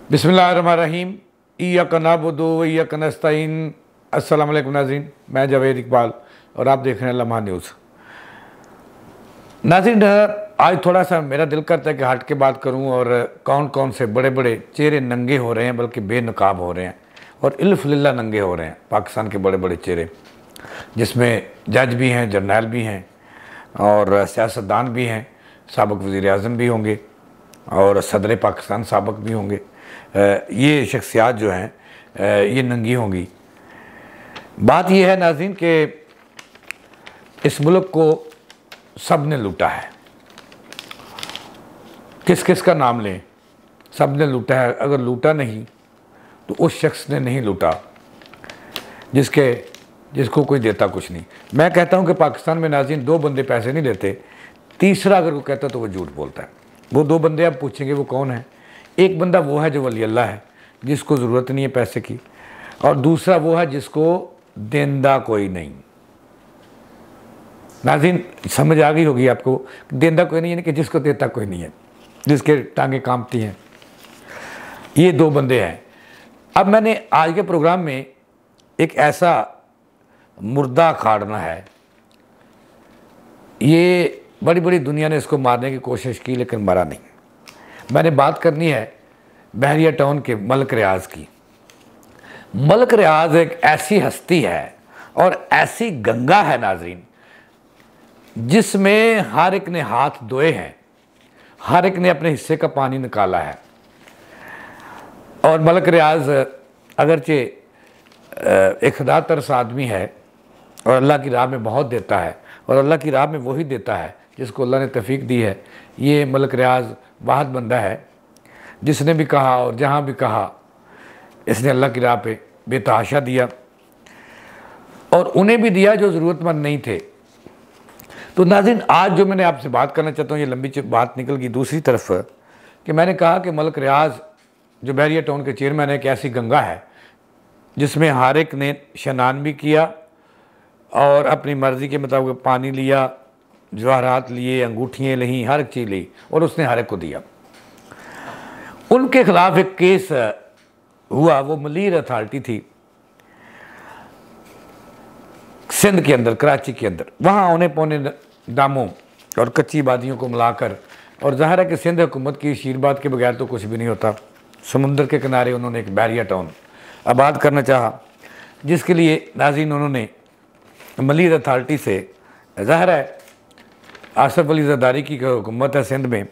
बिस्मिल्लाहिर्रहमानिर्रहीम। इय्याक नअबुदु व इय्याक नस्तईन। अस्सलाम वालेकुम नाज़रीन, मैं जावेद इकबाल और आप देख रहे हैं लम्हा न्यूज़। नाज़रीन, आज थोड़ा सा मेरा दिल करता है कि हट के बात करूं और कौन कौन से बड़े बड़े चेहरे नंगे हो रहे हैं, बल्कि बेनकाब हो रहे हैं और इल्फ़-लिल्लाह नंगे हो रहे हैं पाकिस्तान के बड़े बड़े चेहरे, जिसमें जज भी हैं, जर्नैल भी हैं और सियासतदान भी हैं। साबिक़ वज़ीर-ए-आज़म भी होंगे और सदर पाकिस्तान साबिक़ भी होंगे। ये शख्सियात जो हैं ये नंगी होंगी। बात यह है नाज़रीन कि इस मुल्क को सब ने लूटा है। किस किस का नाम लें, सब ने लूटा है। अगर लूटा नहीं तो उस शख्स ने नहीं लूटा जिसको कोई देता कुछ नहीं। मैं कहता हूं कि पाकिस्तान में नाज़रीन दो बंदे पैसे नहीं लेते, तीसरा अगर कोई कहता तो वो झूठ बोलता है। वो दो बंदे आप पूछेंगे वो कौन है? एक बंदा वो है जो वली अल्लाह है, जिसको ज़रूरत नहीं है पैसे की, और दूसरा वो है जिसको देंदा कोई नहीं। नाज़रीन समझ आ गई होगी आपको, देंदा कोई नहीं यानी कि जिसको देता कोई नहीं है, जिसके टांगे कांपती हैं। ये दो बंदे हैं। अब मैंने आज के प्रोग्राम में एक ऐसा मुर्दा खाड़ना है, ये बड़ी बड़ी दुनिया ने इसको मारने की कोशिश की लेकिन मरा नहीं। मैंने बात करनी है बहरिया टाउन के मलिक रियाज़ की। मलिक रियाज़ एक ऐसी हस्ती है और ऐसी गंगा है नाज़रीन, जिसमें हर एक ने हाथ धोए हैं, हर एक ने अपने हिस्से का पानी निकाला है। और मलिक रियाज़ अगरचे एक खुदा तरस आदमी है और अल्लाह की राह में बहुत देता है, और अल्लाह की राह में वही देता है जिसको अल्लाह ने तौफीक दी है। ये मलिक रियाज़ वाहिद बंदा है जिसने भी कहा और जहाँ भी कहा इसने अल्लाह की राह पे बेतहाशा दिया, और उन्हें भी दिया जो ज़रूरतमंद नहीं थे। तो नाज़रीन आज जो मैंने आपसे बात करना चाहता हूँ, ये लंबी बात निकल गई दूसरी तरफ, कि मैंने कहा कि मलिक रियाज़ जो बहरिया टाउन के चेयरमैन है, एक ऐसी गंगा है जिसमें हर एक ने स्नान भी किया और अपनी मर्ज़ी के मुताबिक पानी लिया, जवाहरात लिए, अंगूठियाँ ली, हर एक चीज़ ली और उसने हर एक को दिया। उनके ख़िलाफ़ एक केस हुआ, वो मलीर अथॉरिटी थी सिंध के अंदर, कराची के अंदर। वहाँ औने पौने दामों और कच्ची आबादियों को मिलाकर, और ज़ाहिर है कि सिंध हुकूमत की आशीर्वाद के बगैर तो कुछ भी नहीं होता। समुंदर के किनारे उन्होंने एक बहरिया टाउन आबाद करना चाहा, जिसके लिए नाज़रीन उन्होंने मलीर अथॉरिटी से, ज़ाहिर है आसफ अली ज़रदारी की हुकूमत है सिंध में,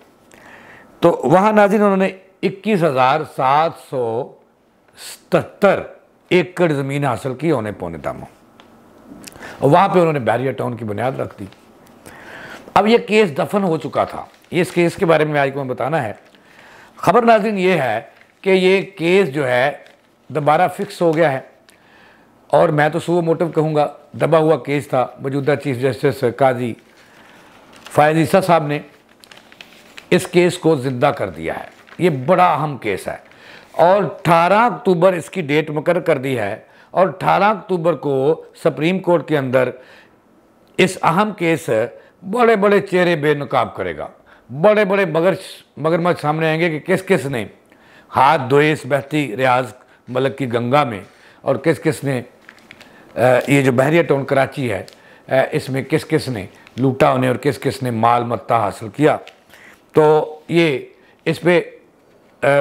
तो वहाँ नाज़रीन उन्होंने 21,777 एकड़ ज़मीन हासिल की औने पौने दामों, और वहाँ पे उन्होंने बहरिया टाउन की बुनियाद रख दी। अब ये केस दफन हो चुका था। इस केस के बारे में आज को मैं बताना है। ख़बर नाज़रीन ये है कि ये केस जो है दोबारा फिक्स हो गया है, और मैं तो सुओ मोटिव कहूँगा, दबा हुआ केस था। मौजूदा चीफ जस्टिस काजी फ़ायज़ ईसा साहब ने इस केस को ज़िंदा कर दिया है। ये बड़ा अहम केस है और 18 अक्टूबर इसकी डेट मुकर्रर कर दी है, और 18 अक्टूबर को सुप्रीम कोर्ट के अंदर इस अहम केस बड़े बड़े चेहरे बेनकाब करेगा। बड़े बड़े मगरमच्छ सामने आएंगे कि किस किस ने हाथ धोए इस बहती रियाज़ मलिक की गंगा में, और किस किस ने ये जो बहरिया टाउन कराची है इसमें किस किस ने लूटा उन्हें और किस किस ने माल मत्ता हासिल किया। तो ये इस पर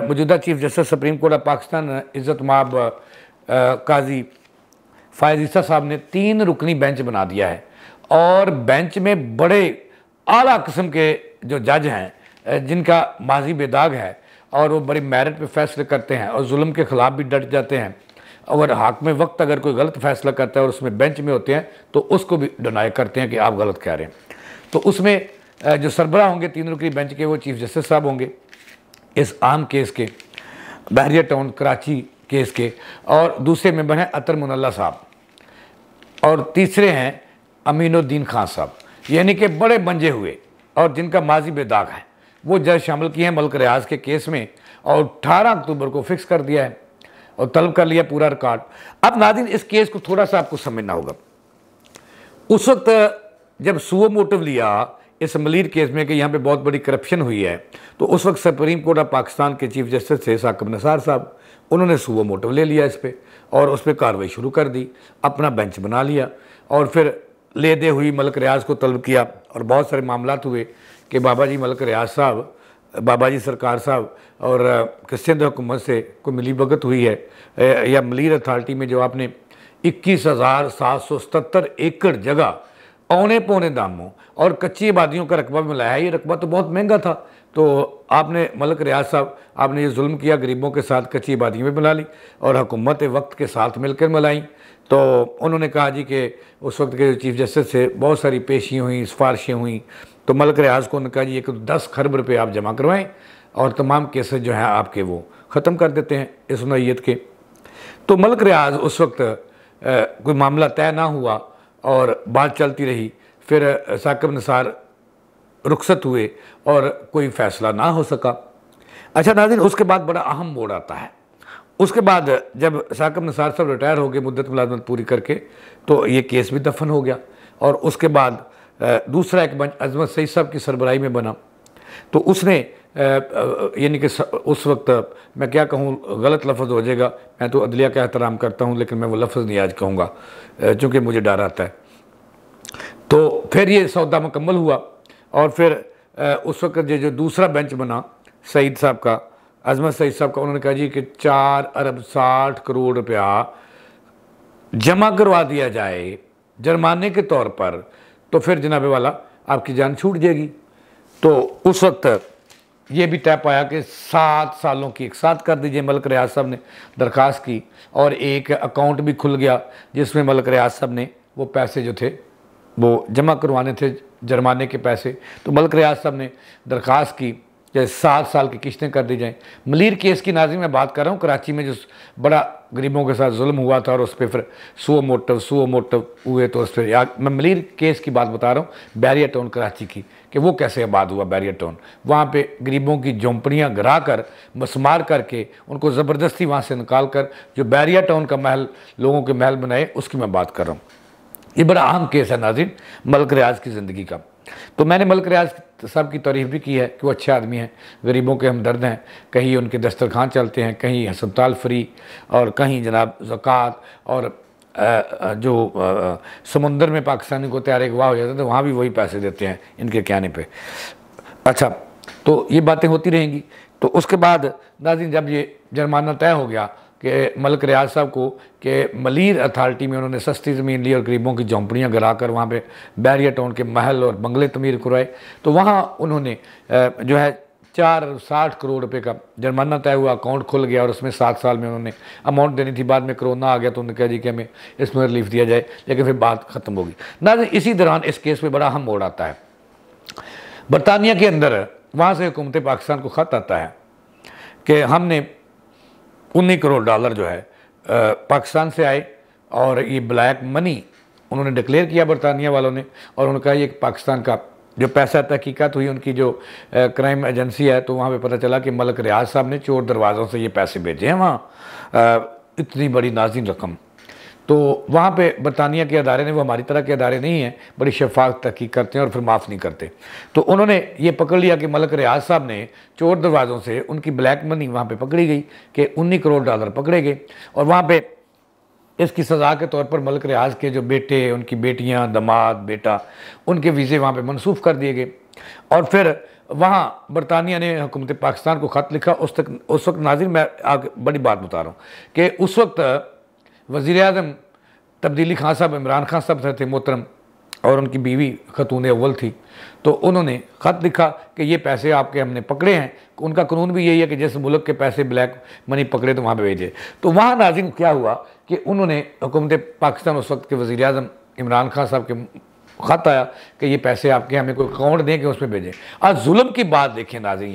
मौजूदा chief justice supreme court of Pakistan इज़्ज़त माब काजी फ़ायज़ ईसा साहब ने 3 रुकनी बेंच बना दिया है, और बेंच में बड़े आला किस्म के जो जज हैं जिनका माजी बेदाग है, और वो बड़ी मेरिट पे फैसले करते हैं और जुल्म के ख़िलाफ़ भी डट जाते हैं। और हाकिम वक्त अगर कोई गलत फैसला करता है और उसमें बेंच में होते हैं तो उसको भी डिनाई करते हैं कि आप गलत कह रहे हैं। तो उसमें जो सरबराह होंगे 3 रुकनी बेंच के, वो चीफ जस्टिस साहब होंगे इस आम केस के, बहरिया टाउन कराची केस के, और दूसरे मेंबर हैं अतर मुनल्ला साहब, और तीसरे हैं अमीनुद्दीन खान साहब। यानी कि बड़े बंजे हुए और जिनका माजी बेदाग है वो जज शामिल किए हैं मलिक रियाज़ के केस में, और 18 अक्टूबर को फिक्स कर दिया है और तलब कर लिया पूरा रिकॉर्ड। अब नाज़रीन इस केस को थोड़ा सा आपको समझना होगा। उस वक्त जब सुओ मोटिव लिया इस मलीर केस में कि यहाँ पे बहुत बड़ी करप्शन हुई है, तो उस वक्त सुप्रीम कोर्ट ऑफ पाकिस्तान के चीफ जस्टिस थे साकिब निसार साहब, उन्होंने सुओ मोटिव ले लिया इस पर और उस पर कार्रवाई शुरू कर दी, अपना बेंच बना लिया और फिर ले दे हुई मलिक रियाज को तलब किया। और बहुत सारे मामलात हुए कि बाबा जी मलिक रियाज साहब, बाबा जी सरकार साहब और क्रिश्चियन हुकूमत से कोई मिली भगत हुई है या मलीर अथॉरिटी में जो आपने 21,777 एकड़ जगह औने पौने दामों और कच्ची आबादियों का रकबा मिलाया है। ये रकबा तो बहुत महंगा था, तो आपने मलिक रियाज साहब आपने ये जुल्म किया, गरीबों के साथ कच्ची आबादियों में मिला ली और हुकूमत वक्त के साथ मिलकर मिलाई। तो उन्होंने कहा जी कि उस वक्त के चीफ जस्टिस से बहुत सारी पेशियाँ हुई, सिफारिशें हुई, तो मलिक रियाज को उन्होंने कहा जी 10 खरब रुपये आप जमा करवाएं और तमाम केसेस जो हैं आपके वो ख़त्म कर देते हैं इस नौयत के। तो मलिक रियाज उस वक्त कोई मामला तय ना हुआ और बात चलती रही। फिर साकिब निसार रुखसत हुए और कोई फ़ैसला ना हो सका। अच्छा नाज़रीन, उसके बाद बड़ा अहम मोड़ आता है। उसके बाद जब साकिब निसार साहब रिटायर हो गए मुद्दत मुलाजमत पूरी करके, तो ये केस भी दफन हो गया और उसके बाद दूसरा एक बेंच अजमत सईद साहब की सरबराही में बना। तो उसने यानी कि उस वक्त मैं क्या कहूँ, गलत लफ्ज़ हो जाएगा, मैं तो अदलिया का एहतराम करता हूँ लेकिन मैं वो लफ्ज़ नहीं आज कहूँगा चूँकि मुझे डर आता है। तो फिर ये सौदा मुकम्मल हुआ और फिर उस वक्त जो दूसरा बेंच बना सईद साहब का, अजमत सईद साहब का, उन्होंने कहा जी कि 4 अरब 60 करोड़ रुपया जमा करवा दिया जाए जुर्माने के तौर पर, तो फिर जनाबे वाला आपकी जान छूट जाएगी। तो उस वक्त ये भी तय पाया कि 7 सालों की एक साथ कर दीजिए। मलिक रियाज साहब ने दरख्वास्त की और एक अकाउंट भी खुल गया जिसमें मलिक रियाज साहब ने वो पैसे जो थे वो जमा करवाने थे, जुर्माने के पैसे। तो मलिक रियाज साहब ने दरख्वास्त की कि 7 साल की किश्तें कर दी जाएँ। मलीर केस की नाज़रीन मैं बात कर रहा हूँ, कराची में जो बड़ा गरीबों के साथ जुल्म हुआ था और उस पर फिर सुओ मोटिव हुए, तो उस पर मैं मलीर केस की बात बता रहा हूँ, बैरियर टाउन कराची की, कि वो कैसे आबाद हुआ बैरियर टाउन। वहाँ पे गरीबों की झोंपड़ियाँ गिरा कर मसमार करके उनको ज़बरदस्ती वहाँ से निकाल कर जो बैरियर टाउन का महल लोगों के महल बनाए, उसकी मैं बात कर रहा हूँ। ये बड़ा अहम केस है नाज़रीन मलिक रियाज की ज़िंदगी का। तो मैंने मलिक रियाज साहब की तारीफ़ भी की है कि वो अच्छे आदमी हैं, गरीबों के हमदर्द हैं, कहीं उनके दस्तरखान चलते हैं, कहीं हस्पताल फ्री और कहीं जनाब ज़कात और जो समुंदर में पाकिस्तानी को तैयार गवाह हो जाते हैं तो वहाँ भी वही पैसे देते हैं इनके कहने पे। अच्छा, तो ये बातें होती रहेंगी। तो उसके बाद नाज़रीन जब ये जुर्माना तय हो गया कि मलिक रियाज साहब को कि मलीर अथॉरिटी में उन्होंने सस्ती ज़मीन ली और गरीबों की झोंपड़ियाँ गिरा कर वहाँ पे बैरियर टाउन के महल और बंगले तमीर करवाए, तो वहाँ उन्होंने जो है 460 करोड़ रुपए का जुर्माना तय हुआ, अकाउंट खुल गया और उसमें 7 साल में उन्होंने अमाउंट देनी थी। बाद में कोरोना आ गया तो उन्होंने कहा जी कि हमें इसमें रिलीफ दिया जाए, लेकिन फिर बात ख़त्म होगी ना। इसी दौरान इस केस में बड़ा अहम मोड़ आता है। बरतानिया के अंदर वहाँ से हुकूमत पाकिस्तान को ख़त आता है कि हमने 19 करोड़ डॉलर जो है पाकिस्तान से आए और ये ब्लैक मनी उन्होंने डिक्लेयर किया बरतानिया वालों ने, और उन्होंने कहा ये पाकिस्तान का जो पैसा तहकीकात हुई उनकी जो क्राइम एजेंसी है, तो वहाँ पे पता चला कि मलिक रियाज साहब ने चोर दरवाज़ों से ये पैसे भेजे हैं वहाँ, इतनी बड़ी नाज़िन रकम। तो वहाँ पे बरतानिया के अदारे ने, वो हमारी तरह के अदारे नहीं हैं, बड़ी शफाफ तहकीक करते हैं और फिर माफ़ नहीं करते। तो उन्होंने ये पकड़ लिया कि मलिक रियाज साहब ने चोर दरवाज़ों से उनकी ब्लैक मनी वहाँ पे पकड़ी गई कि 19 करोड़ डॉलर पकड़े गए, और वहाँ पे इसकी सज़ा के तौर पर मलिक रियाज के जो बेटे, उनकी बेटियाँ, दामाद, बेटा, उनके वीज़े वहाँ पर मनसूख कर दिए गए। और फिर वहाँ बरतानिया ने हुकूमत पाकिस्तान को ख़त लिखा। उस वक्त नाज़रीन मैं आगे बड़ी बात बता रहा हूँ कि उस वक्त वज़ीर-ए-आज़म तब्दीली खान साहब, इमरान खान साहब थे मोहतरम, और उनकी बीवी खतून अव्वल थी। तो उन्होंने ख़त लिखा कि ये पैसे आपके हमने पकड़े हैं। उनका कानून भी यही है कि जिस मुल्क के पैसे ब्लैक मनी पकड़े तो वहाँ पे भेजे। तो वहाँ नाज़रीन क्या हुआ कि उन्होंने हुकूमत पाकिस्तान उस वक्त के वज़ीर-ए-आज़म इमरान खान साहब के ख़त आया कि ये पैसे आपके हमें कोई अकाउंट दें कि उसमें भेजें। आज जुल्म की बात देखें नाज़रीन,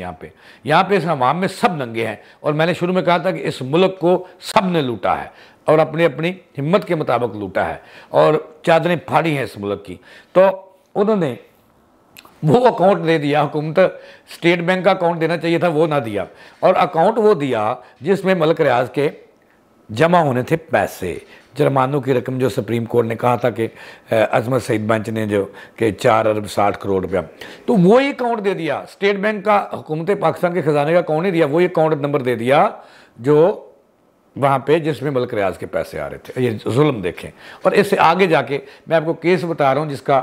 यहाँ पे इस हमाम में सब नंगे हैं, और मैंने शुरू में कहा था कि इस मुल्क को सब ने लूटा है और अपनी अपनी हिम्मत के मुताबिक लूटा है और चादरें फाड़ी हैं इस मुल्क की। तो उन्होंने वो अकाउंट दे दिया, हुकूमत स्टेट बैंक का अकाउंट देना चाहिए था वो ना दिया, और अकाउंट वो दिया जिसमें मलिक रियाज के जमा होने थे पैसे, जुर्मानों की रकम जो सुप्रीम कोर्ट ने कहा था कि अजमत सईद बेंच ने जो कि 4 अरब 60 करोड़ रुपया, तो वही अकाउंट दे दिया स्टेट बैंक का, हुकूमत पाकिस्तान के ख़जाने का अकाउंट नहीं दिया, वही अकाउंट नंबर दे दिया जो वहाँ पे जिसमें मलिक रियाज के पैसे आ रहे थे। ये जुल्म देखें। और इससे आगे जाके मैं आपको केस बता रहा हूँ जिसका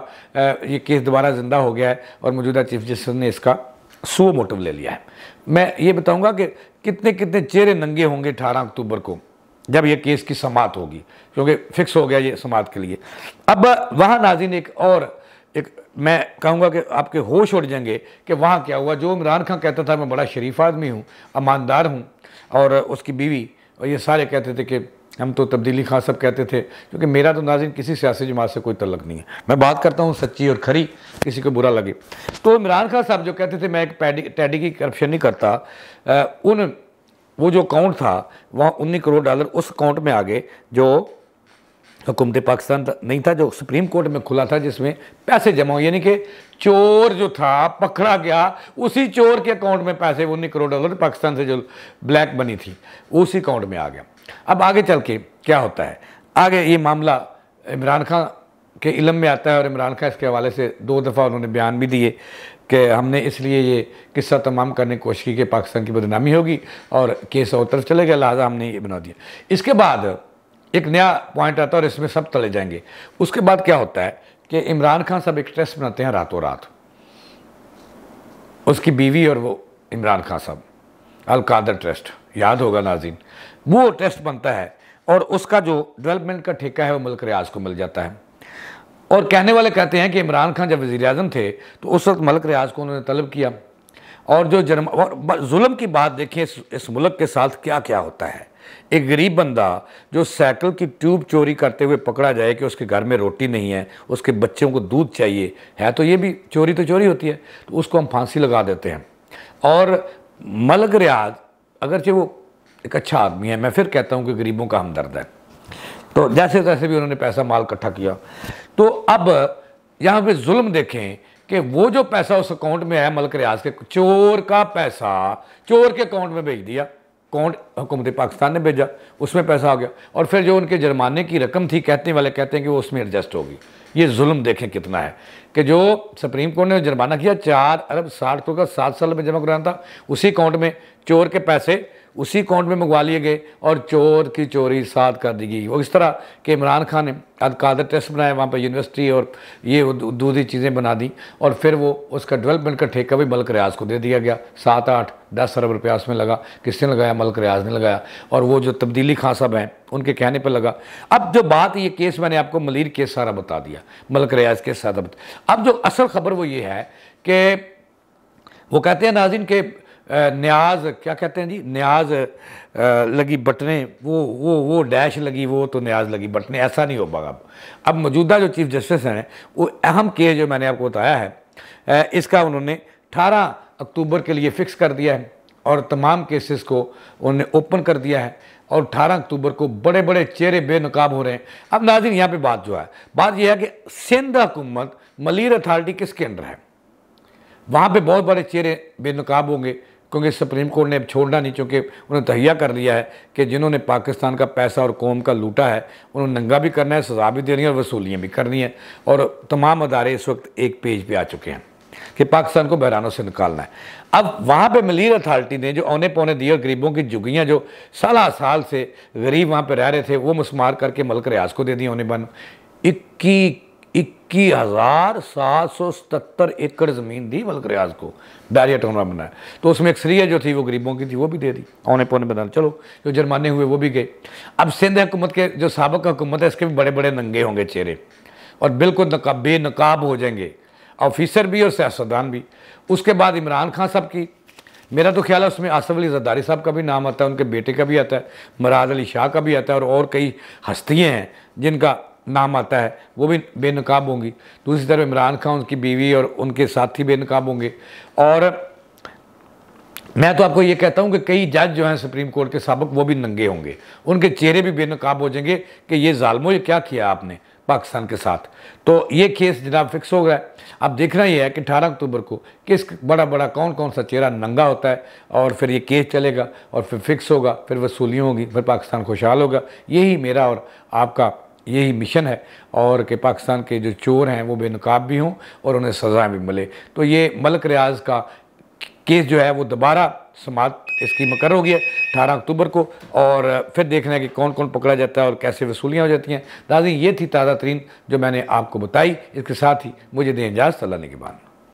ये केस दोबारा ज़िंदा हो गया है और मौजूदा चीफ जस्टिस ने इसका सो मोटिव ले लिया है। मैं ये बताऊँगा कि कितने कितने चेहरे नंगे होंगे 18 अक्टूबर को जब ये केस की समाअत होगी, क्योंकि फिक्स हो गया ये समाअत के लिए। अब वहाँ नाज़रीन एक मैं कहूँगा कि आपके होश उड़ जाएंगे कि वहाँ क्या हुआ। जो इमरान खान कहता था मैं बड़ा शरीफ आदमी हूँ, ईमानदार हूँ, और उसकी बीवी और ये सारे कहते थे कि हम तो तब्दीली खां सब कहते थे, क्योंकि मेरा तो नाज़रीन किसी सियासी जमात से कोई तल्लुक़ नहीं है, मैं बात करता हूँ सच्ची और खरी, किसी को बुरा लगे। तो इमरान खान साहब जो कहते थे मैं एक टैडी की करप्शन नहीं करता, वो जो अकाउंट था वहाँ 19 करोड़ डॉलर उस अकाउंट में आ गए जो हुकूमत पाकिस्तान नहीं था, जो सुप्रीम कोर्ट में खुला था, जिसमें पैसे जमा हुए, यानी कि चोर जो था पकड़ा गया, उसी चोर के अकाउंट में पैसे 19 करोड़ डॉलर पाकिस्तान से जो ब्लैक बनी थी उसी अकाउंट में आ गया। अब आगे चल के क्या होता है, आगे ये मामला इमरान खान के इल्म में आता है और इमरान खान इसके हवाले से 2 दफ़ा उन्होंने बयान भी दिए कि हमने इसलिए ये किस्सा तमाम करने की कोशिश की कि पाकिस्तान की बदनामी होगी और केस और तरफ चले गया, लिहाजा हमने ये बना दिया। इसके बाद एक नया पॉइंट आता है और इसमें सब तले जाएंगे। उसके बाद क्या होता है कि इमरान खान साहब एक ट्रस्ट बनाते हैं रातों रात, उसकी बीवी और वो इमरान खान साहब, अल कादर ट्रस्ट, याद होगा नाज़रीन, वो ट्रस्ट बनता है और उसका जो डेवलपमेंट का ठेका है वो मलिक रियाज को मिल जाता है। और कहने वाले कहते हैं कि इमरान खान जब वज़ीर आज़म थे तो उस वक्त मलिक रियाज को उन्होंने तलब किया। और जो जुल्म की बात देखिए इस मुल्क के साथ क्या क्या होता है। एक गरीब बंदा जो साइकिल की ट्यूब चोरी करते हुए पकड़ा जाए कि उसके घर में रोटी नहीं है, उसके बच्चों को दूध चाहिए है, तो ये भी चोरी तो चोरी होती है, तो उसको हम फांसी लगा देते हैं। और मलिक रियाज अगरचे वो एक अच्छा आदमी है, मैं फिर कहता हूँ कि गरीबों का हमदर्द है, तो जैसे तैसे भी उन्होंने पैसा माल इकट्ठा किया। तो अब यहाँ पे जुल्म देखें कि वो जो पैसा उस अकाउंट में है मलिक रियाज के, चोर का पैसा चोर के अकाउंट में भेज दिया, अकाउंट हुकूमत पाकिस्तान ने भेजा, उसमें पैसा आ गया। और फिर जो उनके जुर्माने की रकम थी, कहने वाले कहते हैं कि वो उसमें एडजस्ट होगी। ये जुल्म देखें कितना है कि जो सुप्रीम कोर्ट ने जुर्माना किया 4 अरब 60 करोड़ का 7 साल में जमा कराना था, उसी अकाउंट में चोर के पैसे उसी अकाउंट में मंगवा लिए गए और चोर की चोरी साथ कर दी गई। वो इस तरह कि इमरान खान ने अल कादर ट्रस्ट बनाया, वहाँ पर यूनिवर्सिटी और ये दूसरी चीज़ें बना दी, और फिर वो उसका डेवलपमेंट का ठेका भी मलिक रियाज को दे दिया गया। 7, 8, 10 अरब रुपया उसमें लगा। किसने लगाया? मलिक रियाज ने लगाया, और वो जो तब्दीली खां साहब हैं उनके कहने पर लगा। अब जो बात, ये केस मैंने आपको मलीर केस सारा बता दिया, मलिक रियाज के साथ। अब जो असल खबर वो ये है कि वो कहते हैं नाज़रीन के न्याज, क्या कहते हैं जी, न्याज लगी बटने, वो डैश लगी, वो तो न्याज लगी बटने, ऐसा नहीं हो पाएगा। अब मौजूदा जो चीफ जस्टिस हैं वो अहम केस जो मैंने आपको बताया है इसका उन्होंने 18 अक्टूबर के लिए फ़िक्स कर दिया है और तमाम केसेस को उन्होंने ओपन कर दिया है, और 18 अक्टूबर को बड़े बड़े चेहरे बेनकाब हो रहे हैं। अब नाज़रीन यहाँ पे बात जो है, बात यह है कि सिंध हुकूमत मलीर अथॉरिटी किसके अंडर है? वहाँ पे बहुत बड़े चेहरे बेनकाब होंगे, क्योंकि सुप्रीम कोर्ट ने अब छोड़ना नहीं, चूँकि उन्होंने तहिया कर लिया है कि जिन्होंने पाकिस्तान का पैसा और कौम का लूटा है उन्होंने नंगा भी करना है, सज़ा भी देनी है और वसूलियाँ भी करनी है। और तमाम अदारे इस वक्त एक पेज पे आ चुके हैं कि पाकिस्तान को बहरानों से निकालना है। अब वहाँ पे मलीर अथॉरिटी ने जो औने पौने दिए और गरीबों की झुग्गियाँ जो साल से गरीब वहाँ पे रह रहे थे वो मुस्मार करके मलिक रियाज को दे दी औने बन। 21,777 एकड़ ज़मीन दी मलिक रियाज को, बैरियर टाउन में बनाया। तो उसमें अक्सरियत जो थी वो गरीबों की थी, वो भी दे दी, औने पौने बना। चलो जो जुर्माने हुए वो भी गए। अब सिंध हुकूमत के जो साबिक़ हुकूमत है इसके भी बड़े बड़े नंगे होंगे चेहरे और बिल्कुल बेनकाब हो जाएंगे, ऑफिसर भी और सियासतदान भी। उसके बाद इमरान खान साहब की, मेरा तो ख्याल है उसमें आसिफ अली ज़रदारी साहब का भी नाम आता है, उनके बेटे का भी आता है, मुराद अली शाह का भी आता है, और कई हस्तियाँ हैं जिनका नाम आता है, वो भी बेनकाब होंगी। दूसरी तरफ इमरान खान, उनकी बीवी और उनके साथी बेनकाब होंगे। और मैं तो आपको ये कहता हूँ कि कई जज जो हैं सुप्रीम कोर्ट के साबिक़ वो भी नंगे होंगे, उनके चेहरे भी बेनकाब हो जाएंगे कि ये जालिमों ये क्या किया आपने, पाकिस्तान के साथ। तो ये केस जनाब फिक्स हो गया। अब देखना ये है कि 18 अक्टूबर को किस बड़ा बड़ा कौन कौन सा चेहरा नंगा होता है, और फिर ये केस चलेगा और फिर फिक्स होगा, फिर वसूलियाँ होगी, फिर पाकिस्तान खुशहाल होगा। यही मेरा और आपका यही मिशन है, और कि पाकिस्तान के जो चोर हैं वो बेनकाब भी हों और उन्हें सज़ा भी मिले। तो ये मलिक रियाज का केस जो है वो दोबारा समात इसकी मुकर्रर हो गई है 18 अक्टूबर को, और फिर देखना है कि कौन कौन पकड़ा जाता है और कैसे वसूलियाँ हो जाती हैं। नाज़रीन, ये थी ताज़ा तरीन जो मैंने आपको बताई। इसके साथ ही मुझे दें इजाज़त, अल्लाह निगहबान।